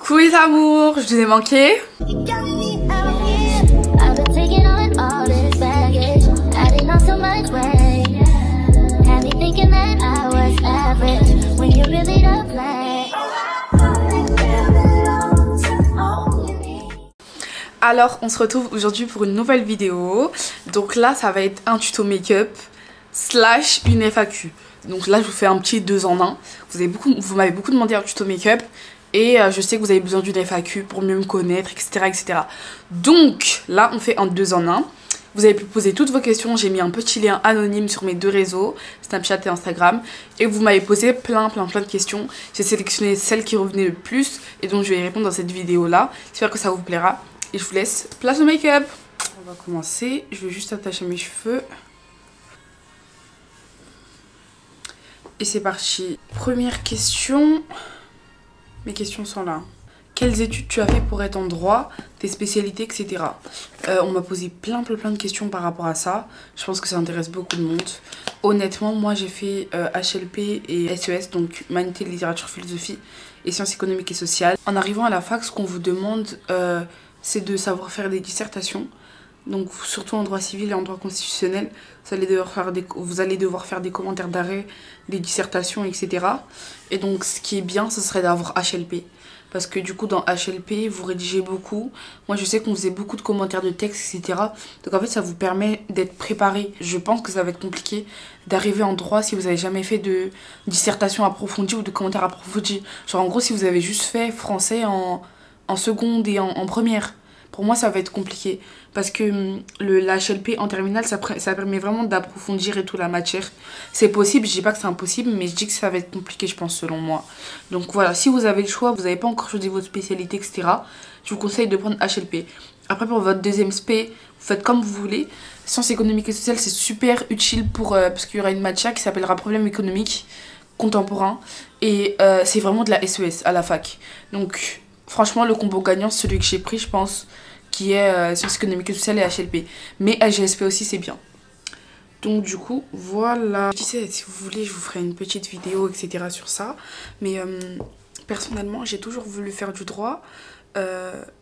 Coucou les amours, je vous ai manqué. Alors on se retrouve aujourd'hui pour une nouvelle vidéo. Donc là ça va être un tuto make-up slash une FAQ. Donc là je vous fais un petit 2 en 1. Vous m'avez beaucoup demandé un tuto make-up. Et je sais que vous avez besoin d'une FAQ pour mieux me connaître, etc., etc. Donc là on fait un 2 en 1. Vous avez pu poser toutes vos questions. J'ai mis un petit lien anonyme sur mes deux réseaux, Snapchat et Instagram. Et vous m'avez posé plein de questions. J'ai sélectionné celles qui revenaient le plus. Et donc je vais y répondre dans cette vidéo là. J'espère que ça vous plaira. Et je vous laisse place au make-up. On va commencer. Je vais juste attacher mes cheveux. Et c'est parti. Première question. Mes questions sont là. Quelles études tu as fait pour être en droit, tes spécialités, etc. On m'a posé plein de questions par rapport à ça. Je pense que ça intéresse beaucoup de monde. Honnêtement, moi j'ai fait HLP et SES, donc Humanité, Littérature, Philosophie et Sciences économiques et sociales. En arrivant à la fac, ce qu'on vous demande, c'est de savoir faire des dissertations. Donc surtout en droit civil et en droit constitutionnel, vous allez devoir faire des commentaires d'arrêt, des dissertations, etc. Et donc ce qui est bien, ce serait d'avoir HLP. Parce que du coup dans HLP, vous rédigez beaucoup. Moi je sais qu'on faisait beaucoup de commentaires de texte, etc. Donc en fait ça vous permet d'être préparé. Je pense que ça va être compliqué d'arriver en droit si vous n'avez jamais fait de dissertation approfondie ou de commentaires approfondis. Genre en gros si vous avez juste fait français en seconde et en première. Pour moi ça va être compliqué parce que la HLP en terminale ça permet vraiment d'approfondir et tout la matière. C'est possible, je dis pas que c'est impossible mais je dis que ça va être compliqué je pense selon moi. Donc voilà, si vous avez le choix, vous n'avez pas encore choisi votre spécialité etc. Je vous conseille de prendre HLP. Après pour votre deuxième spé, vous faites comme vous voulez. Sciences économiques et sociales c'est super utile pour parce qu'il y aura une matière qui s'appellera problème économique contemporain et c'est vraiment de la SES à la fac. Donc franchement, le combo gagnant, c'est celui que j'ai pris, je pense, qui est Sciences économiques et sociales et HLP. Mais LGSP aussi, c'est bien. Donc du coup, voilà. Je disais, si vous voulez, je vous ferai une petite vidéo, etc. sur ça. Mais personnellement, j'ai toujours voulu faire du droit.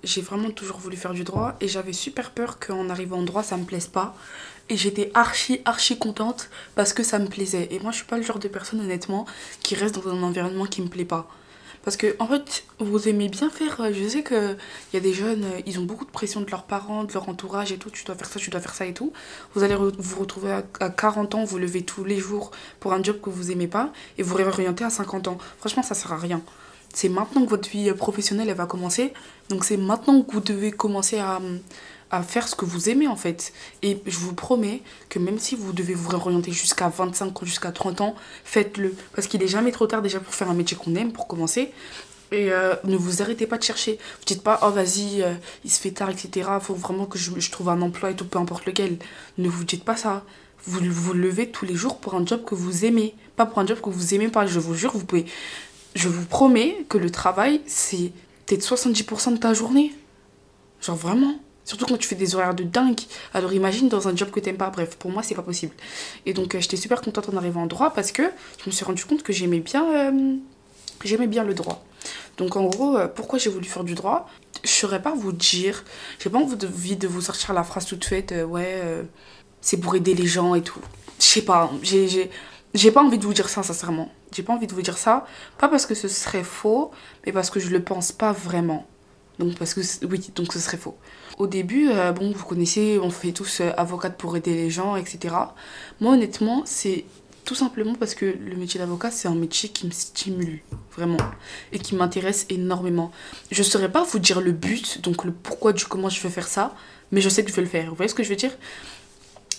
J'ai vraiment toujours voulu faire du droit. Et j'avais super peur qu'en arrivant en droit, ça me plaise pas. Et j'étais archi contente parce que ça me plaisait. Et moi, je suis pas le genre de personne, honnêtement, qui reste dans un environnement qui me plaît pas. Parce que en fait, vous aimez bien faire, je sais qu'il y a des jeunes, ils ont beaucoup de pression de leurs parents, de leur entourage et tout, tu dois faire ça et tout. Vous allez vous retrouver à 40 ans, vous levez tous les jours pour un job que vous aimez pas et vous réorientez à 50 ans. Franchement, ça sert à rien. C'est maintenant que votre vie professionnelle, elle va commencer. Donc c'est maintenant que vous devez commencer à faire ce que vous aimez en fait. Et je vous promets que même si vous devez vous réorienter jusqu'à 25 ans, jusqu'à 30 ans, faites-le. Parce qu'il n'est jamais trop tard déjà pour faire un métier qu'on aime, pour commencer. Et ne vous arrêtez pas de chercher. Vous dites pas, oh vas-y, il se fait tard, etc. Faut vraiment que je trouve un emploi et tout, peu importe lequel. Ne vous dites pas ça. Vous vous levez tous les jours pour un job que vous aimez. Pas pour un job que vous aimez pas. Je vous jure, vous pouvez... Je vous promets que le travail, c'est peut-être 70% de ta journée. Genre vraiment. Surtout quand tu fais des horaires de dingue. Alors imagine dans un job que t'aimes pas. Bref, pour moi, c'est pas possible. Et donc, j'étais super contente en arrivant en droit parce que je me suis rendu compte que j'aimais bien le droit. Donc en gros, pourquoi j'ai voulu faire du droit? Je saurais pas vous dire. J'ai pas envie de vous sortir la phrase toute faite. C'est pour aider les gens et tout. Je sais pas. J'ai pas envie de vous dire ça, sincèrement. J'ai pas envie de vous dire ça. Pas parce que ce serait faux, mais parce que je le pense pas vraiment. Donc donc ce serait faux. Au début, bon, vous connaissez, on fait tous avocate pour aider les gens, etc. Moi, honnêtement, c'est tout simplement parce que le métier d'avocat, c'est un métier qui me stimule, vraiment, et qui m'intéresse énormément. Je saurais pas vous dire le but, donc le pourquoi du comment je veux faire ça, mais je sais que je vais le faire. Vous voyez ce que je veux dire?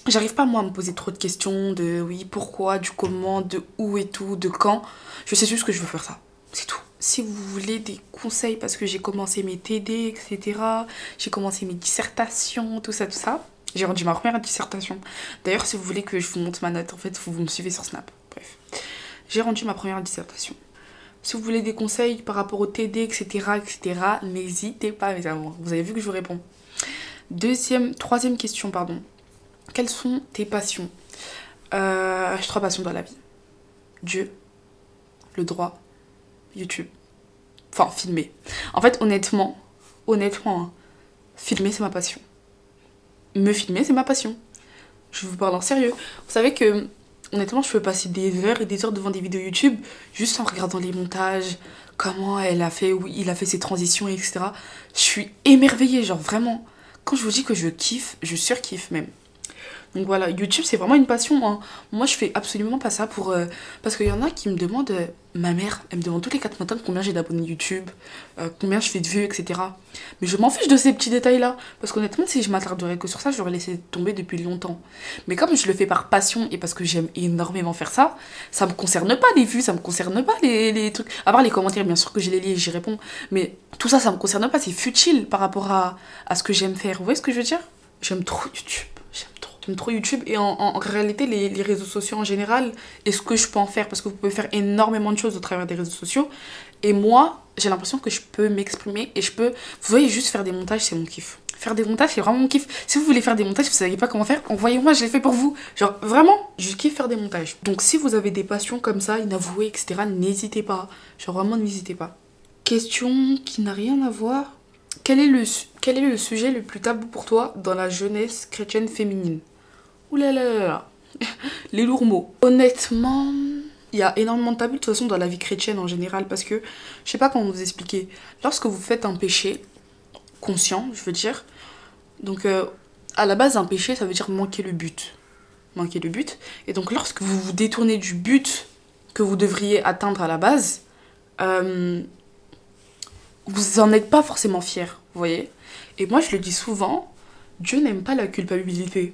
J'arrive pas, moi, à me poser trop de questions de oui, pourquoi, du comment, de où et tout, de quand. Je sais juste que je veux faire ça, c'est tout. Si vous voulez des conseils, parce que j'ai commencé mes TD, etc. J'ai commencé mes dissertations, tout ça. J'ai rendu ma première dissertation. D'ailleurs, si vous voulez que je vous montre ma note, en fait, vous me suivez sur Snap. Bref. J'ai rendu ma première dissertation. Si vous voulez des conseils par rapport au TD, etc., n'hésitez pas, mes amours. Vous avez vu que je vous réponds. Troisième question, pardon. Quelles sont tes passions? J'ai 3 passions dans la vie. Dieu, le droit, YouTube. Enfin, filmer. En fait, honnêtement, hein, filmer, c'est ma passion. Me filmer, c'est ma passion. Je vous parle en sérieux. Vous savez que, honnêtement, je peux passer des heures et des heures devant des vidéos YouTube juste en regardant les montages, comment il a fait ses transitions, etc. Je suis émerveillée, genre vraiment. Quand je vous dis que je kiffe, je surkiffe même. Donc voilà, YouTube c'est vraiment une passion, hein. Moi je fais absolument pas ça pour... parce qu'il y en a qui me demandent... ma mère, elle me demande tous les 4 matins combien j'ai d'abonnés YouTube, combien je fais de vues, etc. Mais je m'en fiche de ces petits détails là. Parce qu'honnêtement, si je m'attarderais que sur ça, j'aurais laissé tomber depuis longtemps. Mais comme je le fais par passion et parce que j'aime énormément faire ça, ça me concerne pas les vues, ça me concerne pas les trucs. À part les commentaires, bien sûr que je les lis et j'y réponds. Mais tout ça, ça me concerne pas, c'est futile par rapport à ce que j'aime faire. Vous voyez ce que je veux dire? J'aime trop YouTube. J'aime trop YouTube et en réalité les réseaux sociaux en général et ce que je peux en faire parce que vous pouvez faire énormément de choses au travers des réseaux sociaux et moi j'ai l'impression que je peux m'exprimer et je peux, vous voyez, juste faire des montages, c'est mon kiff. Faire des montages c'est vraiment mon kiff. Si vous voulez faire des montages, vous savez pas comment faire, envoyez-moi, je les fais pour vous. Genre vraiment, je kiffe faire des montages. Donc si vous avez des passions comme ça, inavouées, etc., n'hésitez pas. Genre vraiment n'hésitez pas. Question qui n'a rien à voir. Quel est le sujet le plus tabou pour toi dans la jeunesse chrétienne féminine? Ouh là là là là. Les lourds mots. Honnêtement, il y a énormément de tabous de toute façon dans la vie chrétienne en général parce que, je sais pas comment vous expliquer, lorsque vous faites un péché, conscient, je veux dire, donc à la base un péché ça veut dire manquer le but. Manquer le but. Et donc lorsque vous vous détournez du but que vous devriez atteindre à la base, vous en êtes pas forcément fier, vous voyez. Et moi je le dis souvent, Dieu n'aime pas la culpabilité.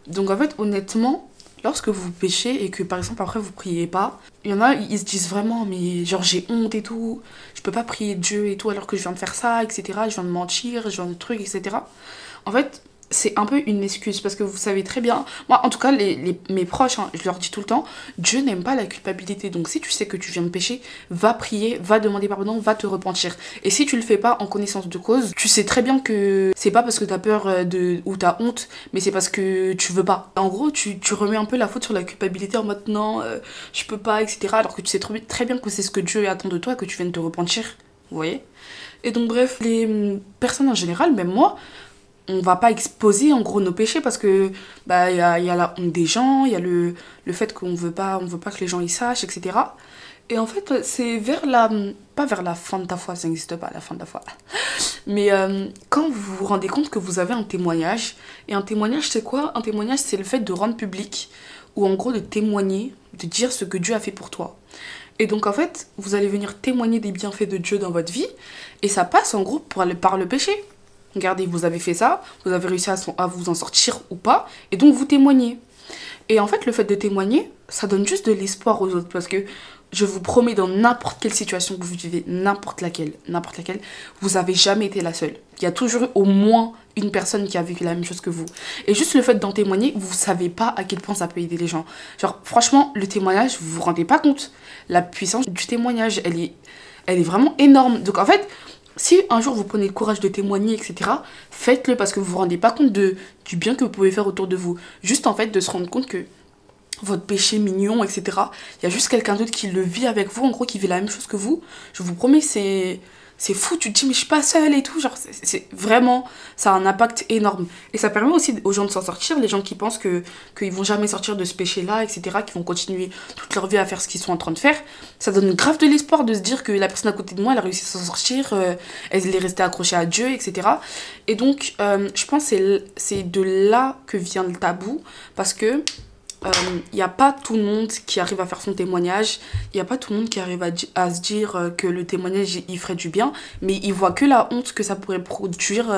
Donc en fait, honnêtement, lorsque vous péchez et que par exemple après vous priez pas, il y en a, ils se disent vraiment, mais genre j'ai honte et tout, je peux pas prier Dieu et tout alors que je viens de faire ça, etc. Je viens de mentir, je viens de trucs, etc. En fait, c'est un peu une excuse parce que vous savez très bien, moi en tout cas mes proches, hein, je leur dis tout le temps, Dieu n'aime pas la culpabilité. Donc si tu sais que tu viens de pécher, va prier, va demander pardon, va te repentir. Et si tu le fais pas en connaissance de cause, tu sais très bien que c'est pas parce que t'as peur ou t'as honte, mais c'est parce que tu veux pas. En gros, tu remets un peu la faute sur la culpabilité en mode non, je peux pas, etc. Alors que tu sais très bien que c'est ce que Dieu attend de toi, que tu viennes te repentir, vous voyez. Et donc bref, les personnes en général, même moi, on va pas exposer en gros nos péchés parce que bah y a la honte des gens, il y a le fait qu'on veut pas que les gens y sachent, etc. Et en fait c'est pas vers la fin de ta foi, ça n'existe pas la fin de ta foi, mais quand vous vous rendez compte que vous avez un témoignage, et un témoignage c'est quoi? Un témoignage c'est le fait de rendre public, ou en gros de témoigner, de dire ce que Dieu a fait pour toi. Et donc en fait vous allez venir témoigner des bienfaits de Dieu dans votre vie, et ça passe en gros par le péché. Regardez, vous avez fait ça, vous avez réussi à vous en sortir ou pas, et donc vous témoignez. Et en fait, le fait de témoigner, ça donne juste de l'espoir aux autres, parce que je vous promets, dans n'importe quelle situation que vous vivez, n'importe laquelle, vous avez jamais été la seule. Il y a toujours eu au moins une personne qui a vécu la même chose que vous. Et juste le fait d'en témoigner, vous savez pas à quel point ça peut aider les gens. Genre, franchement, le témoignage, vous vous rendez pas compte. La puissance du témoignage, elle est vraiment énorme. Donc en fait, si un jour vous prenez le courage de témoigner, etc., faites-le parce que vous vous rendez pas compte du bien que vous pouvez faire autour de vous. Juste en fait de se rendre compte que votre péché mignon, etc., il y a juste quelqu'un d'autre qui le vit avec vous, en gros qui vit la même chose que vous. Je vous promets, c'est fou, tu te dis mais je suis pas seule et tout, genre c'est vraiment, ça a un impact énorme. Et ça permet aussi aux gens de s'en sortir, les gens qui pensent qu'ils vont jamais sortir de ce péché-là, etc., qui vont continuer toute leur vie à faire ce qu'ils sont en train de faire. Ça donne grave de l'espoir de se dire que la personne à côté de moi, elle a réussi à s'en sortir, elle est restée accrochée à Dieu, etc. Et donc, je pense que c'est de là que vient le tabou, parce que il n'y a pas tout le monde qui arrive à faire son témoignage, il n'y a pas tout le monde qui arrive à se dire que le témoignage il ferait du bien, mais ils voient que la honte que ça pourrait produire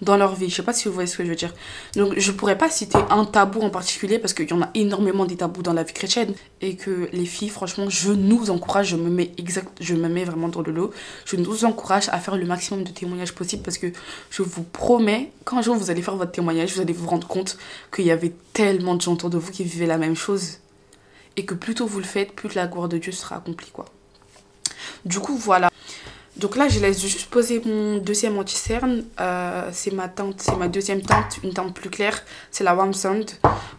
dans leur vie. Je sais pas si vous voyez ce que je veux dire. Donc je pourrais pas citer un tabou en particulier parce qu'il y en a énormément des tabous dans la vie chrétienne, et que les filles, franchement, je nous encourage, je me mets vraiment dans le lot, je nous encourage à faire le maximum de témoignages possible, parce que je vous promets, quand un jour vous allez faire votre témoignage, vous allez vous rendre compte qu'il y avait tellement de gens autour de vous qui vivaient la même chose, et que plus tôt vous le faites, plus la gloire de Dieu sera accomplie, quoi. Du coup, voilà. Donc là, je laisse juste poser mon deuxième anti-cerne. C'est ma deuxième teinte, une teinte plus claire. C'est la Warm Sound.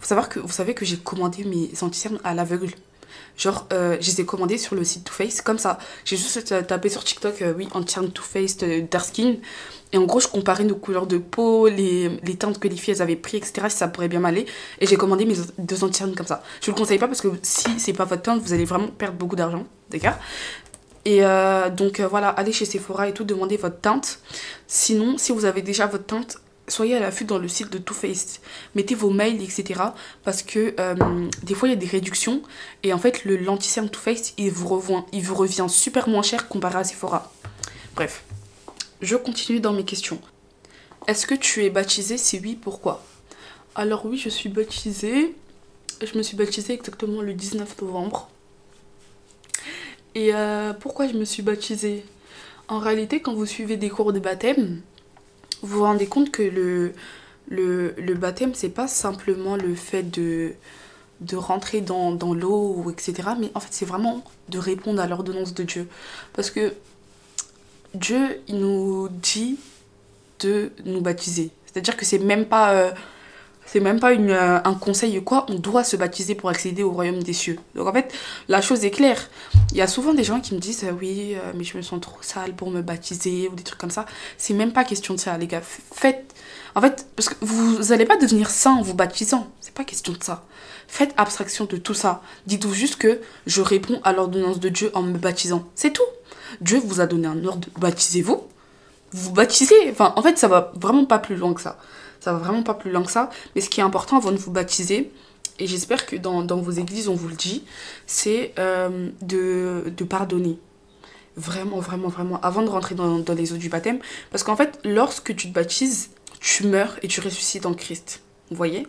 Vous savez que j'ai commandé mes anti-cernes à l'aveugle. Genre, je les ai commandés sur le site Too Faced, comme ça. J'ai juste tapé sur TikTok, oui, entièrement Too Faced Dark Skin. Et en gros, je comparais nos couleurs de peau, les teintes que les filles elles avaient pris, etc. Si ça pourrait bien m'aller. Et j'ai commandé mes 2 anti-cernes comme ça. Je vous le conseille pas parce que si c'est pas votre teinte, vous allez vraiment perdre beaucoup d'argent, d'accord? Et donc voilà, allez chez Sephora et tout, demandez votre teinte. Sinon, si vous avez déjà votre teinte, soyez à l'affût dans le site de Too Faced. Mettez vos mails, etc. Parce que des fois, il y a des réductions. Et en fait, le l'anti-cerne Too Faced, il vous revient super moins cher comparé à Sephora. Bref, je continue dans mes questions. Est-ce que tu es baptisée? Si oui, pourquoi? Alors oui, je suis baptisée. Je me suis baptisée exactement le 19 novembre. Et pourquoi je me suis baptisée? En réalité, quand vous suivez des cours de baptême, vous vous rendez compte que le baptême, c'est pas simplement le fait de rentrer dans l'eau, etc. Mais en fait, c'est vraiment de répondre à l'ordonnance de Dieu. Parce que Dieu, il nous dit de nous baptiser. C'est-à-dire que c'est même pas un conseil ou quoi, on doit se baptiser pour accéder au royaume des cieux. Donc en fait, la chose est claire. Il y a souvent des gens qui me disent oui, mais je me sens trop sale pour me baptiser ou des trucs comme ça. C'est même pas question de ça, les gars. En fait, parce que vous allez pas devenir saint en vous baptisant. C'est pas question de ça. Faites abstraction de tout ça. Dites-vous juste que je réponds à l'ordonnance de Dieu en me baptisant. C'est tout. Dieu vous a donné un ordre, baptisez-vous. Vous baptisez. Enfin, en fait, ça va vraiment pas plus loin que ça. Ça va vraiment pas plus loin que ça. Mais ce qui est important avant de vous baptiser, et j'espère que dans vos églises on vous le dit, c'est de pardonner. Vraiment, vraiment, vraiment, avant de rentrer dans les eaux du baptême. Parce qu'en fait, lorsque tu te baptises, tu meurs et tu ressuscites en Christ. Vous voyez?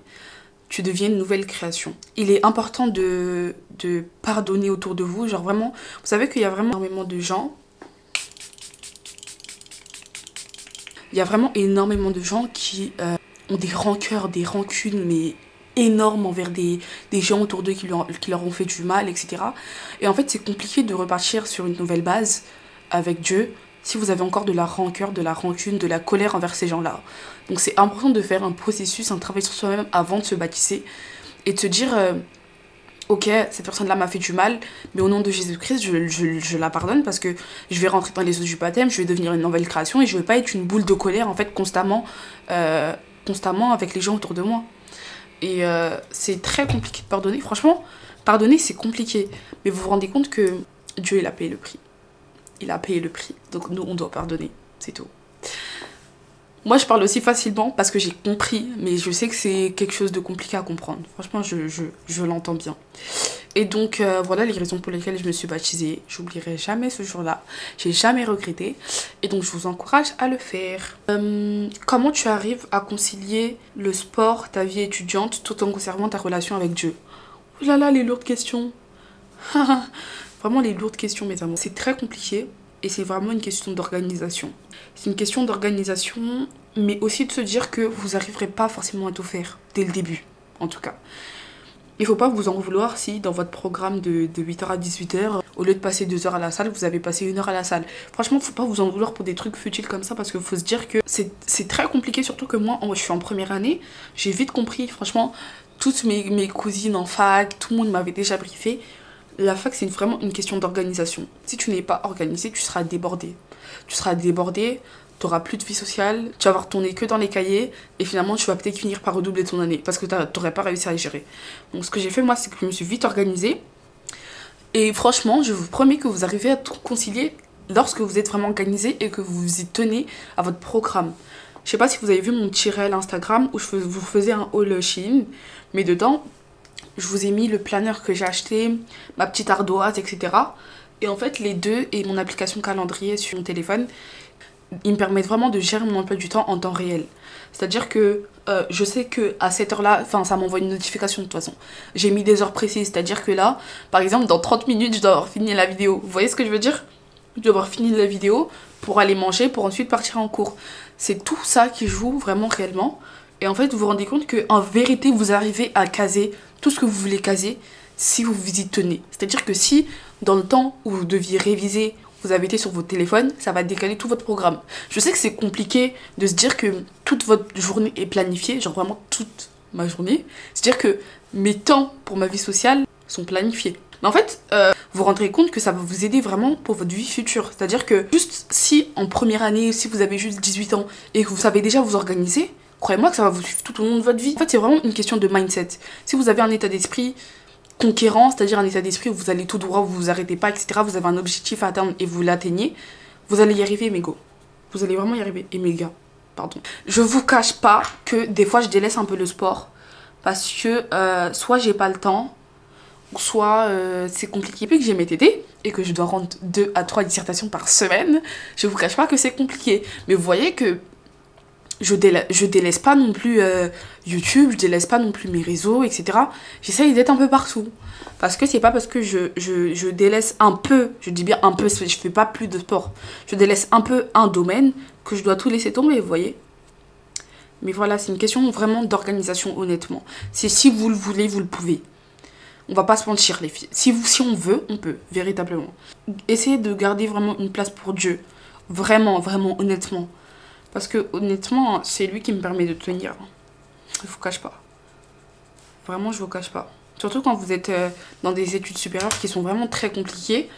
Tu deviens une nouvelle création. Il est important de pardonner autour de vous. Genre vraiment, vous savez qu'il y a vraiment énormément de gens. Il y a vraiment énormément de gens qui ont des rancœurs, des rancunes, mais énormes envers des gens autour d'eux qui leur ont fait du mal, etc. Et en fait, c'est compliqué de repartir sur une nouvelle base avec Dieu si vous avez encore de la rancœur, de la rancune, de la colère envers ces gens-là. Donc c'est important de faire un processus, un travail sur soi-même avant de se baptiser et de se dire ok, cette personne-là m'a fait du mal, mais au nom de Jésus-Christ, je la pardonne parce que je vais rentrer dans les eaux du baptême, je vais devenir une nouvelle création et je ne vais pas être une boule de colère en fait constamment avec les gens autour de moi. Et c'est très compliqué de pardonner. Franchement, pardonner c'est compliqué, mais vous vous rendez compte que Dieu il a payé le prix. Il a payé le prix, donc nous on doit pardonner, c'est tout. Moi, je parle aussi facilement parce que j'ai compris, mais je sais que c'est quelque chose de compliqué à comprendre. Franchement, je l'entends bien. Et donc, voilà les raisons pour lesquelles je me suis baptisée. J'oublierai jamais ce jour-là. J'ai jamais regretté. Et donc, je vous encourage à le faire. Comment tu arrives à concilier le sport, ta vie étudiante, tout en conservant ta relation avec Dieu? Ouh là là, les lourdes questions. Vraiment les lourdes questions, mes amours. C'est très compliqué. Et c'est vraiment une question d'organisation. C'est une question d'organisation, mais aussi de se dire que vous n'arriverez pas forcément à tout faire, dès le début, en tout cas. Il ne faut pas vous en vouloir si dans votre programme de 8h à 18h, au lieu de passer 2 heures à la salle, vous avez passé 1 heure à la salle. Franchement, il ne faut pas vous en vouloir pour des trucs futiles comme ça, parce qu'il faut se dire que c'est très compliqué, surtout que moi, je suis en première année, j'ai vite compris, franchement, toutes mes cousines en fac, tout le monde m'avait déjà briefé. La fac, c'est vraiment une question d'organisation. Si tu n'es pas organisé, tu seras débordé. Tu seras débordé, tu n'auras plus de vie sociale, tu vas avoir ton nez que dans les cahiers, et finalement, tu vas peut-être finir par redoubler ton année, parce que tu n'aurais pas réussi à les gérer. Donc, ce que j'ai fait, moi, c'est que je me suis vite organisée. Et franchement, je vous promets que vous arrivez à tout concilier lorsque vous êtes vraiment organisé et que vous vous y tenez à votre programme. Je sais pas si vous avez vu mon petit réel Instagram où vous faisais un haul Shein, mais dedans, je vous ai mis le planeur que j'ai acheté, ma petite ardoise, etc. Et en fait, les deux et mon application calendrier sur mon téléphone, ils me permettent vraiment de gérer mon emploi du temps en temps réel. C'est-à-dire que je sais qu'à cette heure-là, enfin ça m'envoie une notification de toute façon. J'ai mis des heures précises, c'est-à-dire que là, par exemple, dans 30 minutes, je dois avoir fini la vidéo. Vous voyez ce que je veux dire? Je dois avoir fini la vidéo pour aller manger, pour ensuite partir en cours. C'est tout ça qui joue vraiment réellement. Et en fait, vous vous rendez compte qu'en vérité, vous arrivez à caser tout ce que vous voulez caser si vous vous y tenez. C'est-à-dire que si, dans le temps où vous deviez réviser, vous avez été sur votre téléphone, ça va décaler tout votre programme. Je sais que c'est compliqué de se dire que toute votre journée est planifiée, genre vraiment toute ma journée. C'est-à-dire que mes temps pour ma vie sociale sont planifiés. Mais en fait, vous rendrez compte que ça va vous aider vraiment pour votre vie future. C'est-à-dire que juste si en première année, si vous avez juste 18 ans et que vous savez déjà vous organiser, croyez-moi que ça va vous suivre tout au long de votre vie. En fait, c'est vraiment une question de mindset. Si vous avez un état d'esprit conquérant, c'est-à-dire un état d'esprit où vous allez tout droit, vous vous arrêtez pas, etc. Vous avez un objectif à atteindre et vous l'atteignez, vous allez y arriver, mes go. Vous allez vraiment y arriver. Et mes gars, pardon. Je vous cache pas que des fois, je délaisse un peu le sport parce que soit j'ai pas le temps, soit c'est compliqué, puis que j'ai mes TD et que je dois rendre 2 à 3 dissertations par semaine. Je vous cache pas que c'est compliqué. Mais vous voyez que je délaisse pas non plus YouTube, je délaisse pas non plus mes réseaux, etc. J'essaye d'être un peu partout. Parce que c'est pas parce que je délaisse un peu, je dis bien un peu, je fais pas plus de sport. Je délaisse un peu un domaine que je dois tout laisser tomber, vous voyez. Mais voilà, c'est une question vraiment d'organisation, honnêtement. C'est si vous le voulez, vous le pouvez. On va pas se mentir, les filles. Si on veut, on peut, véritablement. Essayez de garder vraiment une place pour Dieu. Vraiment, vraiment, honnêtement. Parce que, honnêtement, c'est lui qui me permet de tenir. Je vous cache pas. Vraiment, je vous cache pas. Surtout quand vous êtes dans des études supérieures qui sont vraiment très compliquées.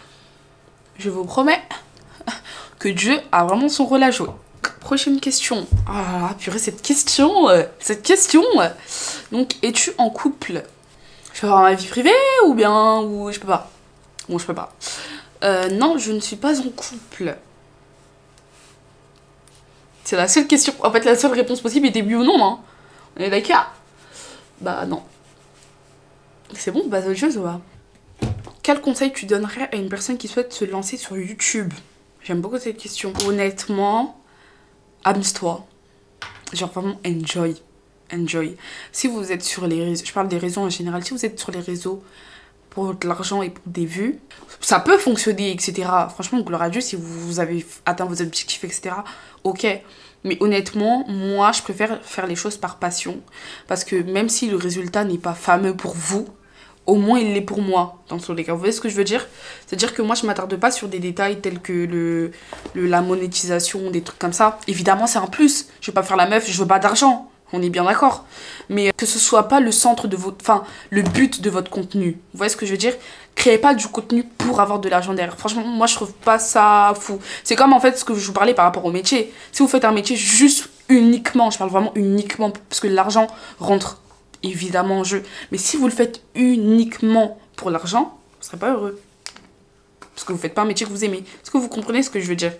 Je vous promets que Dieu a vraiment son rôle à jouer. Prochaine question. Ah, purée, cette question. Donc, es-tu en couple? Je peux avoir ma vie privée ou bien... ou je peux pas. Bon, je peux pas. Non, je ne suis pas en couple. C'est la seule question. En fait, la seule réponse possible était oui ou non, hein. On est d'accord? Bah, non. C'est bon, bah, c'est autre chose ou pas? Quel conseil tu donnerais à une personne qui souhaite se lancer sur YouTube? J'aime beaucoup cette question. Honnêtement, amuse-toi. Genre, vraiment, enjoy. Enjoy. Si vous êtes sur les réseaux, je parle des réseaux en général, si vous êtes sur les réseaux pour de l'argent et pour des vues, ça peut fonctionner, etc. Franchement, gloire à Dieu, si vous avez atteint vos objectifs, etc. Ok. Mais honnêtement, moi, je préfère faire les choses par passion. Parce que même si le résultat n'est pas fameux pour vous, au moins il l'est pour moi, dans tous les cas. Vous voyez ce que je veux dire? C'est-à-dire que moi, je ne m'attarde pas sur des détails tels que la monétisation, des trucs comme ça. Évidemment, c'est un plus. Je ne vais pas faire la meuf, je veux pas d'argent. On est bien d'accord. Mais que ce soit pas le centre de votre... Enfin, le but de votre contenu. Vous voyez ce que je veux dire? Créez pas du contenu pour avoir de l'argent derrière. Franchement, moi, je trouve pas ça fou. C'est comme, en fait, ce que je vous parlais par rapport au métier. Si vous faites un métier juste uniquement, je parle vraiment uniquement, parce que l'argent rentre évidemment en jeu. Mais si vous le faites uniquement pour l'argent, vous serez pas heureux. Parce que vous faites pas un métier que vous aimez. Est-ce que vous comprenez ce que je veux dire?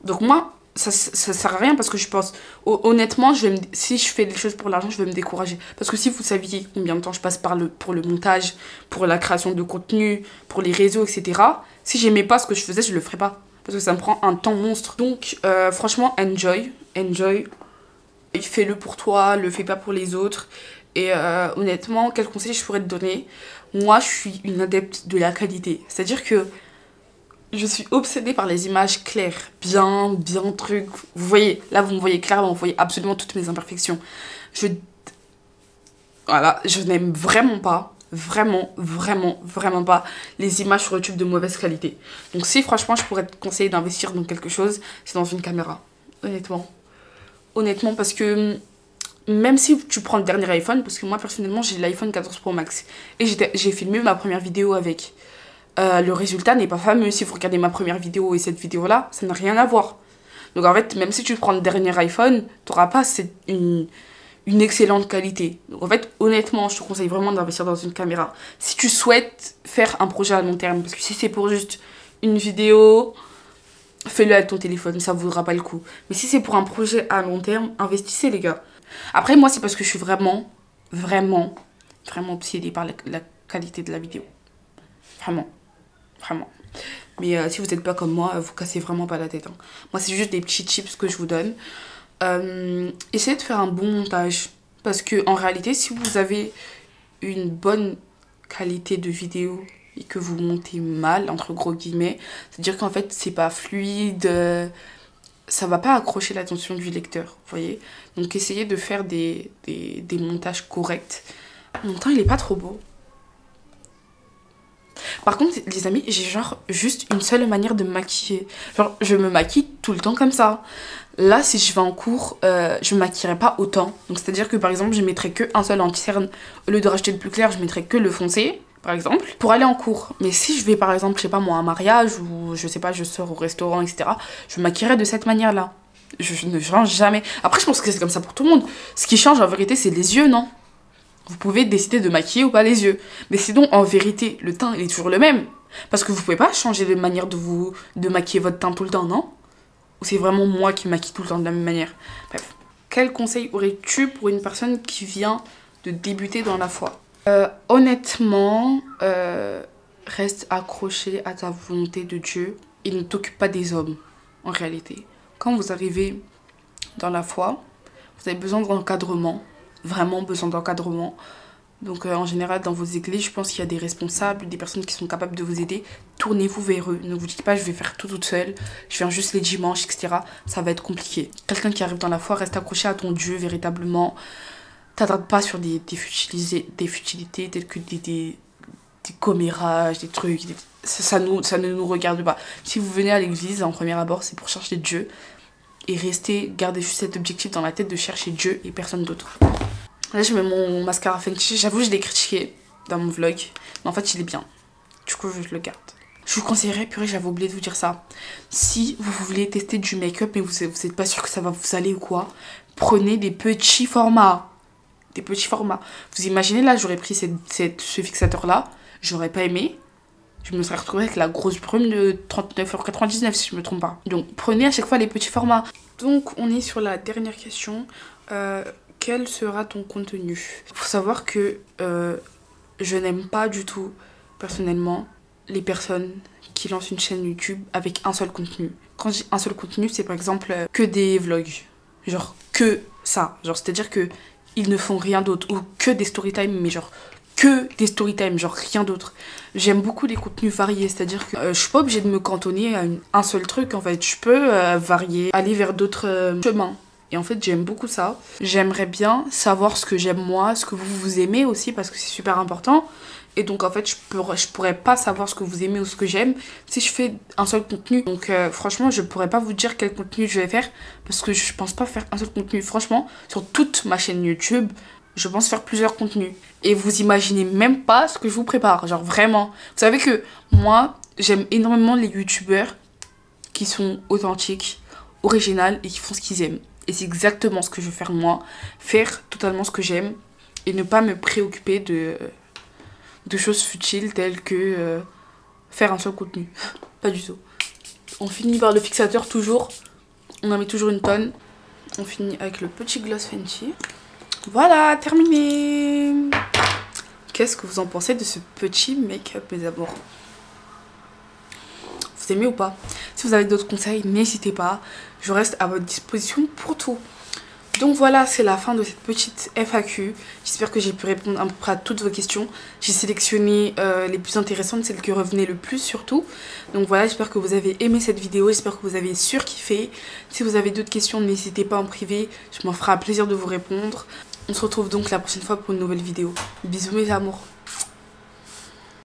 Donc moi... Ça sert à rien parce que je pense honnêtement si je fais des choses pour l'argent je vais me décourager parce que si vous saviez combien de temps je passe pour le montage, pour la création de contenu, pour les réseaux, etc. Si j'aimais pas ce que je faisais, je le ferais pas parce que ça me prend un temps monstre. Donc franchement, enjoy, fais-le pour toi, le fais pas pour les autres. Et honnêtement, quel conseil je pourrais te donner? Moi, je suis une adepte de la qualité, c'est à dire que je suis obsédée par les images claires, bien truc. Vous voyez, là vous me voyez clairement, vous voyez absolument toutes mes imperfections. Voilà, je n'aime vraiment pas, vraiment pas les images sur YouTube de mauvaise qualité. Donc si franchement je pourrais te conseiller d'investir dans quelque chose, c'est dans une caméra, honnêtement. Honnêtement, parce que même si tu prends le dernier iPhone, parce que moi personnellement j'ai l'iPhone 14 Pro Max et j'ai filmé ma première vidéo avec. Le résultat n'est pas fameux. Si vous regardez ma première vidéo et cette vidéo là, ça n'a rien à voir. Donc en fait, même si tu prends le dernier iPhone, tu n'auras pas une excellente qualité. Donc en fait, honnêtement, je te conseille vraiment d'investir dans une caméra. Si tu souhaites faire un projet à long terme, parce que si c'est pour juste une vidéo, fais-le avec ton téléphone, ça ne vaudra pas le coup. Mais si c'est pour un projet à long terme, investissez les gars. Après moi, c'est parce que je suis vraiment obsédée par la qualité de la vidéo. Vraiment. Mais si vous n'êtes pas comme moi, vous cassez vraiment pas la tête. Hein. Moi, c'est juste des petits tips que je vous donne. Essayez de faire un bon montage. Parce que en réalité, si vous avez une bonne qualité de vidéo et que vous montez mal, entre gros guillemets, c'est-à-dire qu'en fait, c'est pas fluide, ça va pas accrocher l'attention du lecteur, vous voyez. Donc, essayez de faire des montages corrects. Mon teint, il est pas trop beau. Par contre, les amis, j'ai genre juste une seule manière de me maquiller. Genre, je me maquille tout le temps comme ça. Là, si je vais en cours, je me maquillerai pas autant. Donc, c'est-à-dire que par exemple, je mettrai que un seul anti-cerne. Au lieu de racheter le plus clair, je mettrai que le foncé. par exemple, pour aller en cours. Mais si je vais par exemple, je sais pas moi, à un mariage ou je sais pas, je sors au restaurant, etc., je me maquillerai de cette manière-là. Je ne change jamais. Après, je pense que c'est comme ça pour tout le monde. Ce qui change en vérité, c'est les yeux, non? Vous pouvez décider de maquiller ou pas les yeux. Mais sinon, en vérité, le teint, il est toujours le même. Parce que vous pouvez pas changer de manière de maquiller votre teint tout le temps, non? Ou c'est vraiment moi qui maquille tout le temps de la même manière? Bref. Quel conseil aurais-tu pour une personne qui vient de débuter dans la foi? Honnêtement, reste accroché à ta volonté de Dieu et ne t'occupe pas des hommes, en réalité. Quand vous arrivez dans la foi, vous avez besoin d'encadrement, vraiment besoin d'encadrement. Donc en général, dans vos églises, je pense qu'il y a des responsables, des personnes qui sont capables de vous aider. Tournez-vous vers eux. Ne vous dites pas, je vais faire tout toute seule, je viens juste les dimanches, etc. Ça va être compliqué. Quelqu'un qui arrive dans la foi, reste accroché à ton Dieu, véritablement. T'attardes pas sur des futilités telles que des commérages, des trucs. Ça ne nous regarde pas. Si vous venez à l'église, en premier abord, c'est pour chercher Dieu. Et gardez juste cet objectif dans la tête de chercher Dieu et personne d'autre. Là, je mets mon mascara Fenty. J'avoue, je l'ai critiqué dans mon vlog. Mais en fait, il est bien. Du coup, je le garde. Je vous conseillerais, purée, j'avais oublié de vous dire ça. Si vous voulez tester du make-up mais vous n'êtes pas sûr que ça va vous aller ou quoi, prenez des petits formats. Des petits formats. Vous imaginez, là, j'aurais pris ce fixateur-là. J'aurais pas aimé. Je me serais retrouvée avec la grosse brume de 39,99 € si je me trompe pas. Donc, prenez à chaque fois les petits formats. Donc, on est sur la dernière question. Quel sera ton contenu? Il faut savoir que je n'aime pas du tout, personnellement, les personnes qui lancent une chaîne YouTube avec un seul contenu. Quand je dis un seul contenu, c'est par exemple que des vlogs. Genre, que ça. Genre, c'est-à-dire que ils ne font rien d'autre. Ou que des storytime, mais genre que des storytime, genre rien d'autre. J'aime beaucoup les contenus variés, c'est-à-dire que je suis pas obligée de me cantonner à un seul truc, en fait. Je peux varier, aller vers d'autres chemins. Et en fait, j'aime beaucoup ça. J'aimerais bien savoir ce que j'aime moi, ce que vous aimez aussi, parce que c'est super important. Et donc, en fait, je pourrais pas savoir ce que vous aimez ou ce que j'aime si je fais un seul contenu. Donc, franchement, je pourrais pas vous dire quel contenu je vais faire, parce que je pense pas faire un seul contenu. Franchement, sur toute ma chaîne YouTube, je pense faire plusieurs contenus. Et vous imaginez même pas ce que je vous prépare. Genre, vraiment. Vous savez que moi, j'aime énormément les youtubeurs qui sont authentiques, originales et qui font ce qu'ils aiment. Et c'est exactement ce que je veux faire moi. Faire totalement ce que j'aime et ne pas me préoccuper de choses futiles telles que faire un seul contenu. Pas du tout. On finit par le fixateur toujours. On en met toujours une tonne. On finit avec le petit gloss Fenty. Voilà, terminé. Qu'est-ce que vous en pensez de ce petit make-up, mes amours? Vous aimez ou pas? Si vous avez d'autres conseils, n'hésitez pas. Je reste à votre disposition pour tout. Donc voilà, c'est la fin de cette petite FAQ. J'espère que j'ai pu répondre à peu près à toutes vos questions. J'ai sélectionné les plus intéressantes, celles qui revenaient le plus surtout. Donc voilà, j'espère que vous avez aimé cette vidéo, j'espère que vous avez surkiffé. Si vous avez d'autres questions, n'hésitez pas en privé, je m'en ferai un plaisir de vous répondre. On se retrouve donc la prochaine fois pour une nouvelle vidéo. Bisous mes amours.